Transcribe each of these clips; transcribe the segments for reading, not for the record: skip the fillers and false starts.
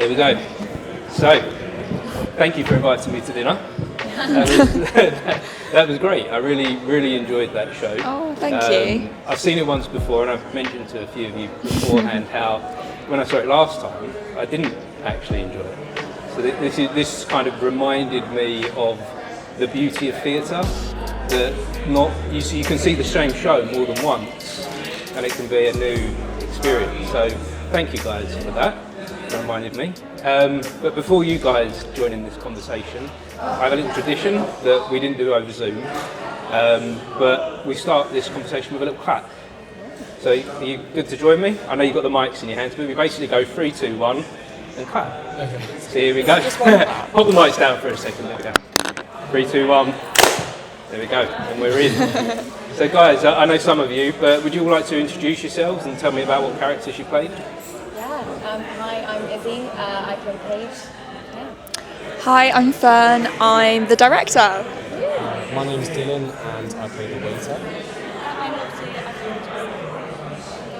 There we go. So, thank you for inviting me to dinner. That was great. I really enjoyed that show. Oh, thank you. I've seen it once before, and I've mentioned to a few of you beforehand how when I saw it last time, I didn't actually enjoy it. So this kind of reminded me of the beauty of theatre. That you can see the same show more than once, and it can be a new experience. So thank you guys for that. That reminded me. But before you guys join in this conversation, I have a little tradition that we didn't do over Zoom, but we start this conversation with a little clap. So are you good to join me? I know you've got the mics in your hands, but we basically go 3, 2, 1 and clap. Okay. So here we go. Pop the mics down for a second. There we go. 3, 2, 1. There we go, and we're in. So guys, I know some of you, but would you all like to introduce yourselves and tell me about what characters you played? Hi, I'm Izzy. I play Paige. Yeah. Hi, I'm Fern. I'm the director. My name's Dylan and I play the waiter. I'm Lottie. I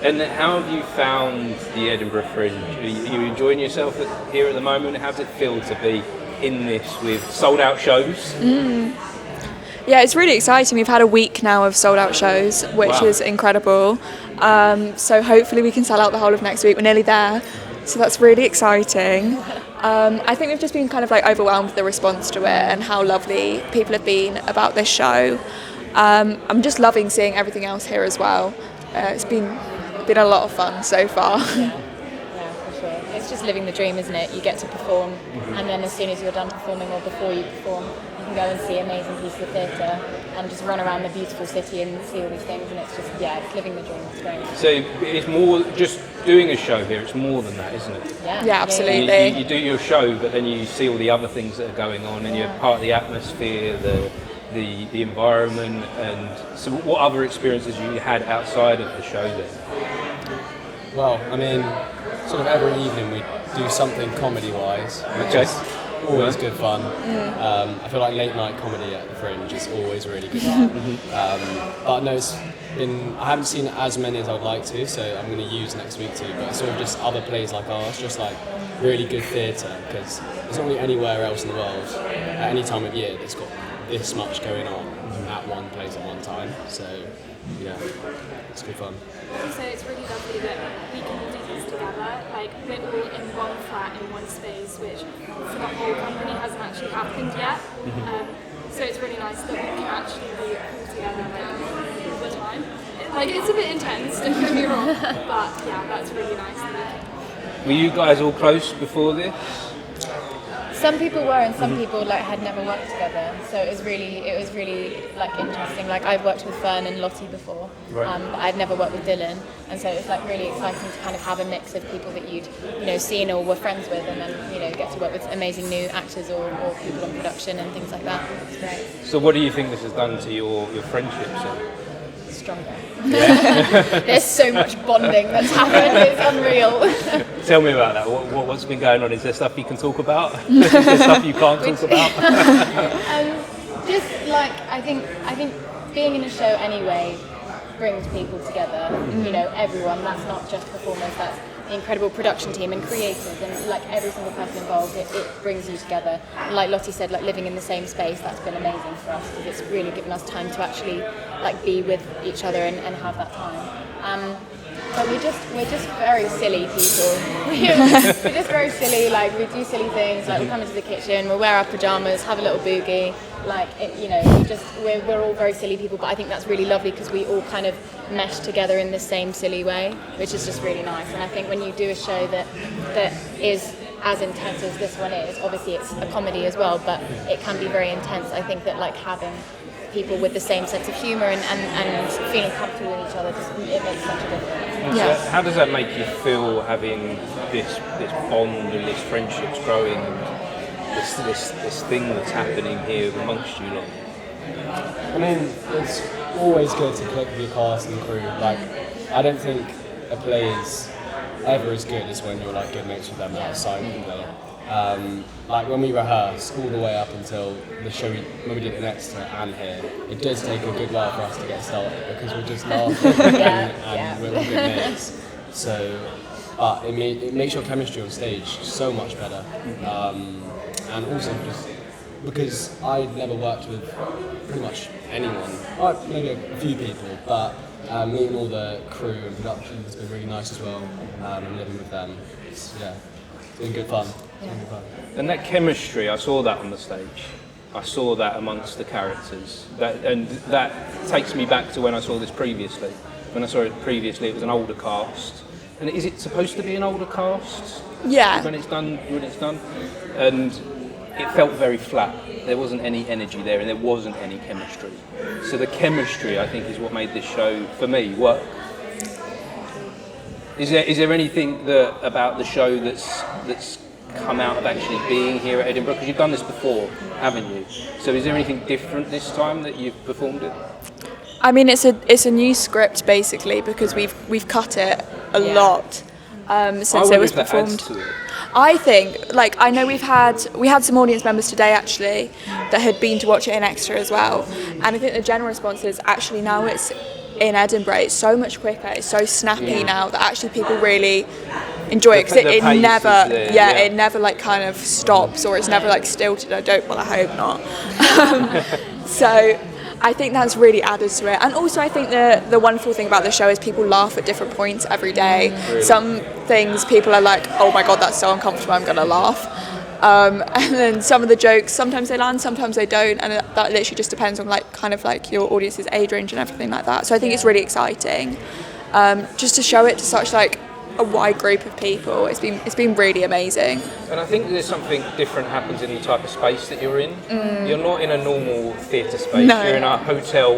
play And how have you found the Edinburgh Fringe? Are you enjoying yourself here at the moment? How does it feel to be in this with sold out shows? Yeah, it's really exciting. We've had a week now of sold out shows, which is incredible. So hopefully we can sell out the whole of next week. We're nearly there. So that's really exciting. I think we've just been kind of like overwhelmed with the response to it and how lovely people have been about this show. I'm just loving seeing everything else here as well. It's been a lot of fun so far. Yeah, for sure. It's just living the dream, isn't it? You get to perform, and then as soon as you're done performing or before you perform, you can go and see amazing pieces of theatre and just run around the beautiful city and see all these things, and it's just, it's living the dream. It's great. So it's more just doing a show here, it's more than that, isn't it? Yeah, absolutely. You do your show, but then you see all the other things that are going on, and you're part of the atmosphere, the environment. And so what other experiences you had outside of the show then? Well, I mean, sort of every evening we do something comedy-wise, which is always good fun. I feel like late night comedy at the Fringe is always really good fun. But no, I haven't seen as many as I'd like to, so I'm going to use next week too. But sort of just other plays like ours, just like really good theatre, because there's not really anywhere else in the world at any time of year that's got this much going on at one place at one time. So yeah, it's good fun. So it's really lovely that we can all do this together. Like, we're all in one flat in one space, which for the whole company hasn't actually happened yet. So it's really nice that we can actually be all together all the time. It's a bit intense, don't get me wrong, but yeah, that's really nice. Were you guys all close before this? Some people were, and some people had never worked together. So it was really interesting. Like, I've worked with Fern and Lottie before, but I'd never worked with Dylan, and so it's really exciting to kind of have a mix of people that you'd seen or were friends with, and then get to work with amazing new actors or people on production and things like that. It's great. So what do you think this has done to your friendships then? Stronger. There's so much bonding that's happened. It's unreal. Tell me about that. What's been going on? Is there stuff you can talk about? Is there stuff you can't talk about? I think being in a show anyway brings people together. Everyone. That's not just performers. That's the incredible production team and creators, and every single person involved. It brings you together. And like Lottie said, living in the same space, that's been amazing for us because it's really given us time to actually be with each other and have that time. But we're just very silly people. We're just very silly. We do silly things. We come into the kitchen, we'll wear our pajamas, have a little boogie. We're all very silly people. But I think that's really lovely because we all kind of mesh together in the same silly way, which is just really nice. And I think when you do a show that is as intense as this one is, obviously it's a comedy as well, but it can be very intense. I think that having people with the same sense of humour and feeling comfortable with each other, it makes such a difference. Yeah. So how does that make you feel, having this bond and this friendships growing, and this thing that's happening here amongst you lot? I mean, it's always good to click with your cast and crew. I don't think a play is ever as good as when you're good mates with them outside of the play. When we rehearse all the way up until the show when we did it in Exeter and here, it does take a good while for us to get started because we're just laughing and we're all good mates. So but it makes your chemistry on stage so much better. And also just because I'd never worked with pretty much anyone, maybe a few people, but meeting all the crew and production has been really nice as well, and living with them. It's been good fun. And that chemistry, I saw that on the stage. I saw that amongst the characters. That takes me back to when I saw this previously. When I saw it previously, it was an older cast. And is it supposed to be an older cast? Yeah. When it's done? And it felt very flat. There wasn't any energy there, and there wasn't any chemistry. So the chemistry, I think, is what made this show, for me, work. Is there anything about the show that's come out of actually being here at Edinburgh? Because you've done this before, haven't you? So is there anything different this time that you've performed it? I mean, it's a new script basically, because we've cut it a lot since it was performed. I think, like, I know we had some audience members today actually that had been to watch it in Exeter as well, and I think the general response is actually now it's in Edinburgh, it's so much quicker, it's so snappy now that actually people really enjoy it, because it never it never like kind of stops, or it's never like stilted. I hope not. So I think that's really added to it. And also I think the wonderful thing about the show is people laugh at different points every day. Really? Some things people are like, oh my god, that's so uncomfortable, I'm gonna laugh. And then some of the jokes, sometimes they land, sometimes they don't, and that literally just depends on like kind of like your audience's age range and everything like that. So I think it's really exciting, just to show it to such like a wide group of people. It's been really amazing. And I think there's something different happens in the type of space that you're in. You're not in a normal theatre space. No. You're in a hotel,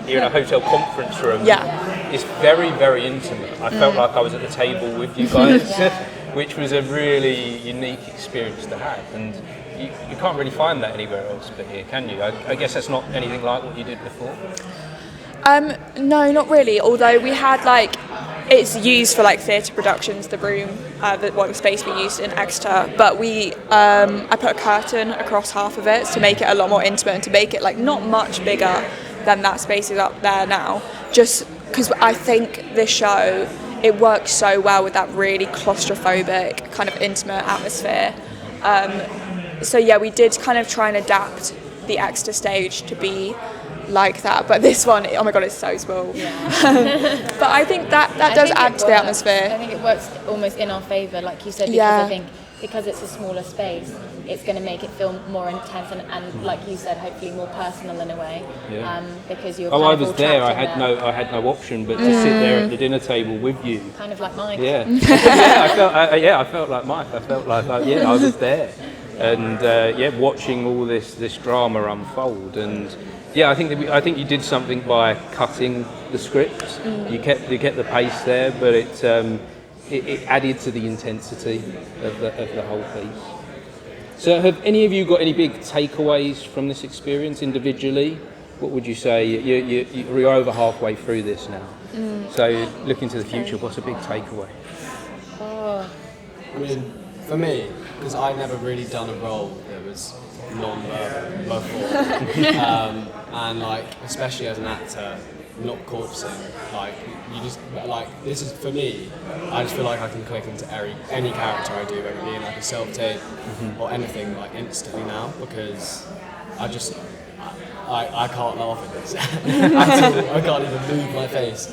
you're in a hotel conference room. Yeah. It's very, very intimate. I felt like I was at the table with you guys, which was a really unique experience to have. And you can't really find that anywhere else but here, can you? I guess that's not anything like what you did before. No, not really. Although we had like, it's used for like theatre productions, the room, the space we used in Exeter. But I put a curtain across half of it to make it a lot more intimate and to make it like not much bigger than that space is up there now. Just because I think this show, it works so well with that really claustrophobic kind of intimate atmosphere. So yeah, we did kind of try and adapt the Exeter stage to be like that, but this one, oh my god, it's so small. But I think that does add to the atmosphere. I think it works almost in our favour, like you said, because I think because it's a smaller space, it's going to make it feel more intense and like you said, hopefully more personal in a way. Because you're I was there. I had no option but to sit there at the dinner table with you. Kind of like Mike. I felt like Mike. I felt like I was there, and watching all this drama unfold. And I think you did something by cutting the script. You kept the pace there, but it added to the intensity of the whole piece. So have any of you got any big takeaways from this experience individually? What would you say? You're over halfway through this now. So looking to the future, what's a big takeaway? I mean, for me, because I'd never really done a role that was non-verbal before, and like especially as an actor, not corpsing, like you just like this is for me. I just feel like I can click into any character I do, whether it be in like a self-tape or anything, like instantly now, because I can't laugh at this at all. I can't even move my face.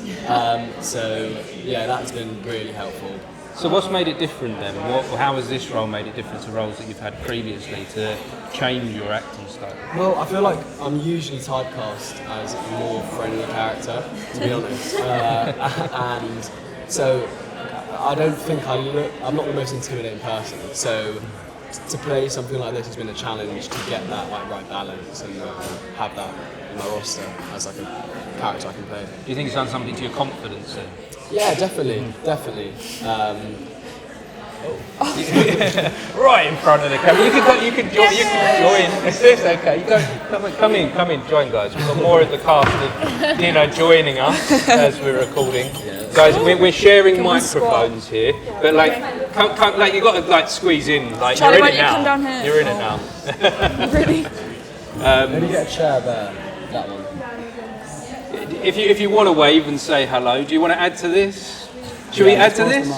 So yeah, that's been really helpful. So what's made it different then? How has this role made it different to roles that you've had previously to change your acting style? Well, I feel like I'm usually typecast as a more friendly character, to be honest. And so I don't think I'm not the most intimidating person. So to play something like this has been a challenge to get that like right balance and have that in my roster as like a character I can play. Do you think it's done something to your confidence then? Yeah, definitely. Right in front of the camera. You can join. Is this okay? You don't come in, join, guys. We've got more of the cast of joining us as we're recording. Guys, we're sharing microphones here, but like, come, like you got to like squeeze in. Like Charlie, you're in it now. Come down here. You're in it now. Really? Maybe get a chair there. That one. If you want to wave and say hello, do you want to add to this? Should we add to this?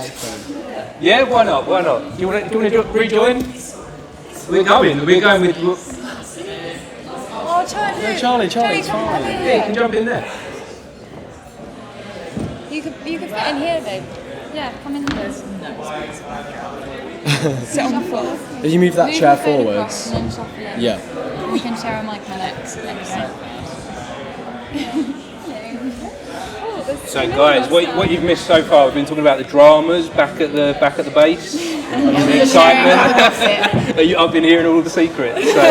Yeah, why not? Why not? Do you want to rejoin? We're going with. Oh, Charlie, Charlie's fine. Yeah, you can jump in there. You could fit in here, babe. Yeah, come in here. Sit on the floor. If you move that chair the phone forwards. across and then shuffle in. Yeah. We can share a mic next time. So guys, what you've missed so far, we've been talking about the dramas back at the base, the excitement. I've been hearing all the secrets. So,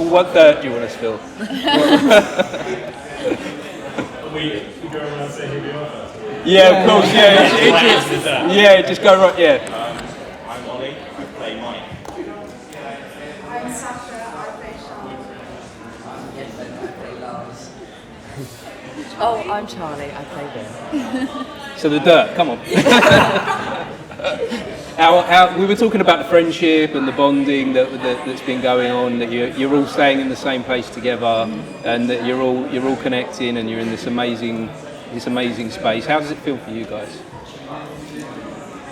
what dirt do you want to spill? We go around and say who we are first. Yeah, of course. Yeah, just go right. Yeah. I'm Ollie. I play Mike. I'm Sasha, I play Charlotte. Oh, I'm Charlie, I play Will. So the dirt. Come on. We were talking about the friendship and the bonding that's been going on. That you're all staying in the same place together, and that you're all connecting, and you're in this amazing space. How does it feel for you guys?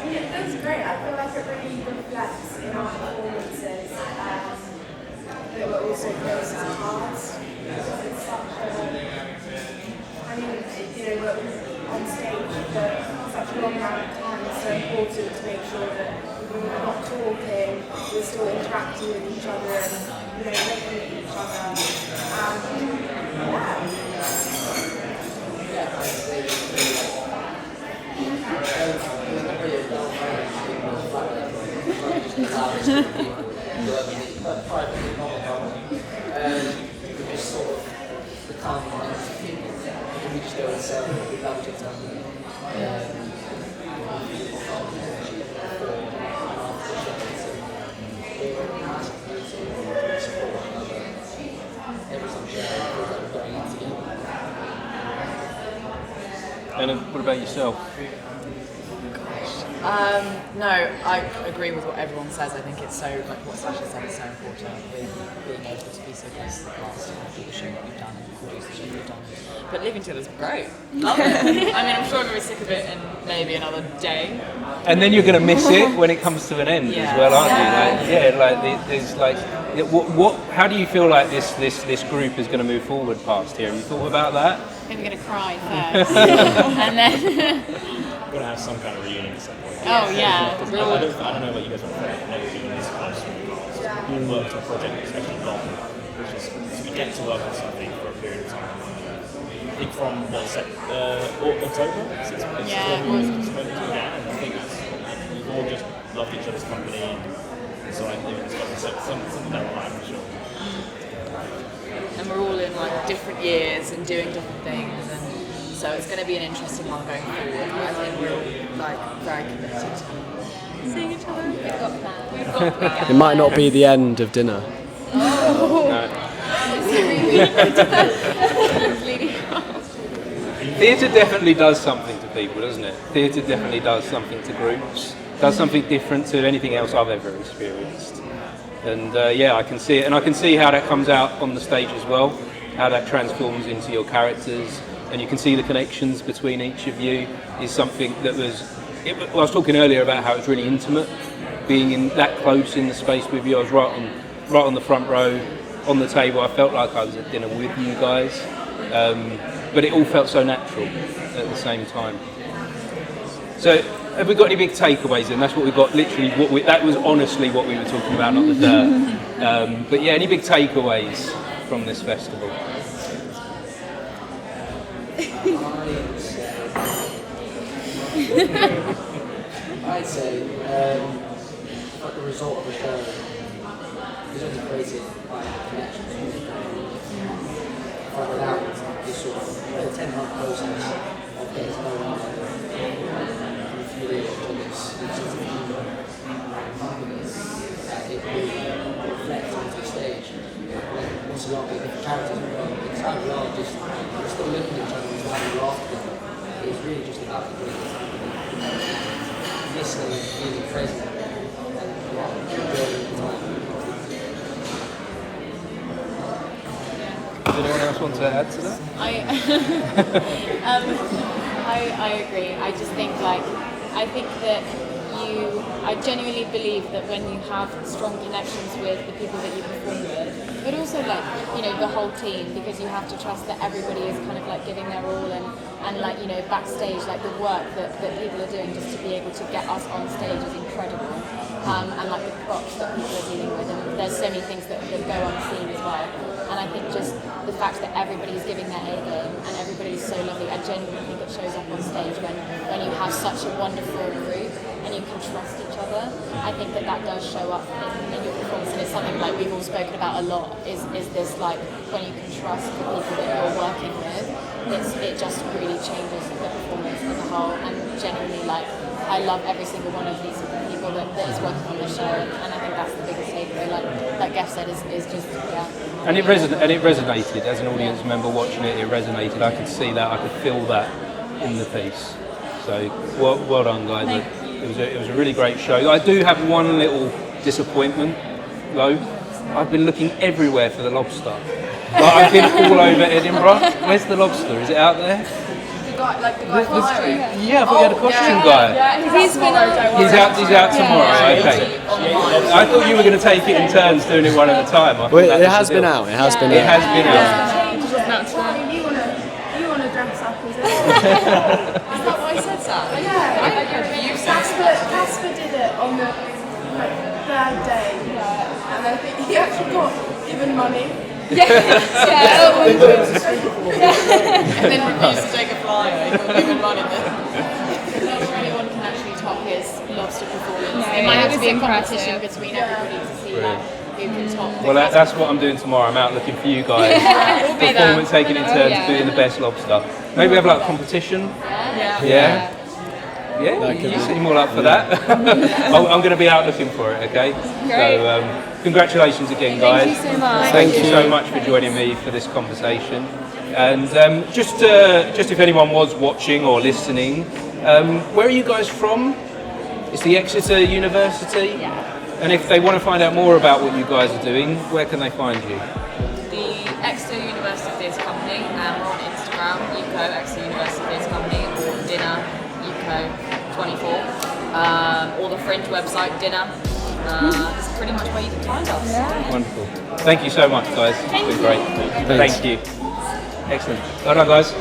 It feels great. I feel like it really reflects in our performances that we're also close to hearts. It's such we're on stage for such a long amount of time. It's so important to make sure that we're not talking, we're still interacting with each other and looking at each other. And what about yourself? No, I agree with what everyone says. I think it's so, like what Sasha said, it's so important with being able to be so close to the cast and do the show that we've done and produce the show that we've done. But living together is great. Love it. I mean, I'm sure I'm going to be sick of it in maybe another day. And then you're going to miss it when it comes to an end as well, aren't you? There's what? How do you feel like this group is going to move forward past here? Have you thought about that? I think we're going to cry first. And then... We're going to have some kind of reunion at some point. Oh, yeah. I don't know about you guys, but I've never been this close from the past. We worked on a project that's actually long, which is so we get to work on something for a period of time. I think from October? Yeah. And I think we've all just loved each other's company, and so I think it's got something down the line for sure. And we're all in like different years and doing different things, and so it's going to be an interesting one going forward. I think we're all like very committed to seeing each other. We've got plans. It might not be the end of dinner. Theatre definitely does something to people, doesn't it? Theatre definitely does something to groups. Does something different to anything else I've ever experienced. And I can see it, and I can see how that comes out on the stage as well. How that transforms into your characters, and you can see the connections between each of you is something that I was talking earlier about how it's really intimate, being in that close in the space with you. I was right on the front row, on the table. I felt like I was at dinner with you guys, but it all felt so natural at the same time. So, have we got any big takeaways then? That's what we got, literally, that was honestly what we were talking about, not the dirt. But yeah, any big takeaways from this festival? I'd say like the result of the show is only created by connection. Without this sort of 10-month process of getting to know one another, really enjoy this sort of happiness that it really reflects onto the stage. Once a lot of different characters as well. It's kind of well just still looking at each other and having a laugh together. It's really just about the listening and being present and enjoying the time. Does anyone else want to add to that? I agree. I just think I think that I genuinely believe that when you have strong connections with the people that you perform with, but also like, you know, the whole team, because you have to trust that everybody is kind of like giving their all, and like, you know, backstage, like the work that people are doing just to be able to get us on stage is incredible. And like the props that people are dealing with, and there's so many things that go unseen as well. And I think just the fact that everybody's giving their A game and everybody's so lovely, I genuinely think it shows up on stage when you have such a wonderful group and you can trust each other. I think that does show up in your performance, and it's something like we've all spoken about a lot, is this like when you can trust the people that you're working with, it just really changes the performance as a whole. And genuinely, like, I love every single one of these people that is working on the show, and I think that's the biggest takeaway. Like Geoff said, is just, yeah. And it resonated as an audience member watching it. It resonated. I could see that. I could feel that in the piece. So well done, guys. It was a really great show. I do have one little disappointment, though. I've been looking everywhere for the lobster. Like, I've been all over Edinburgh. Where's the lobster? Is it out there? The guy flying. Yeah, I thought you had a costume guy. Yeah, he's He's out tomorrow. Okay. I thought you were going to take it in turns doing it one at a time. Well, it has been out. It has been out. It has been out. You want to dress up, is it? Is that why I said that? Casper did it on the third day, and I think he actually got given money. And then refused to take a flyer. He got given money then. Not sure anyone can actually top his lobster performance. It might have to be a competition between everybody to see like who can top. Well, that's what I'm doing tomorrow. I'm out looking for you guys. Performance, taking in turns, doing the best lobster. Maybe we have like a competition. Yeah. You seem all up for that. I'm going to be out looking for it. Okay. Great. So congratulations again, guys. Thank you so much. Thank you so much for joining me for this conversation. And just if anyone was watching or listening, where are you guys from? It's the Exeter University. Yeah. And if they want to find out more about what you guys are doing, where can they find you? The Exeter University Theatre Company, and we're on Instagram, UNCUT, Exeter University Theatre Company, or dinner, UNCUT 24, or the Fringe website, dinner. It's pretty much where you can find us. Yeah. Wonderful. Thank you so much, guys. It's been great. Thank you. Excellent. Well done, guys.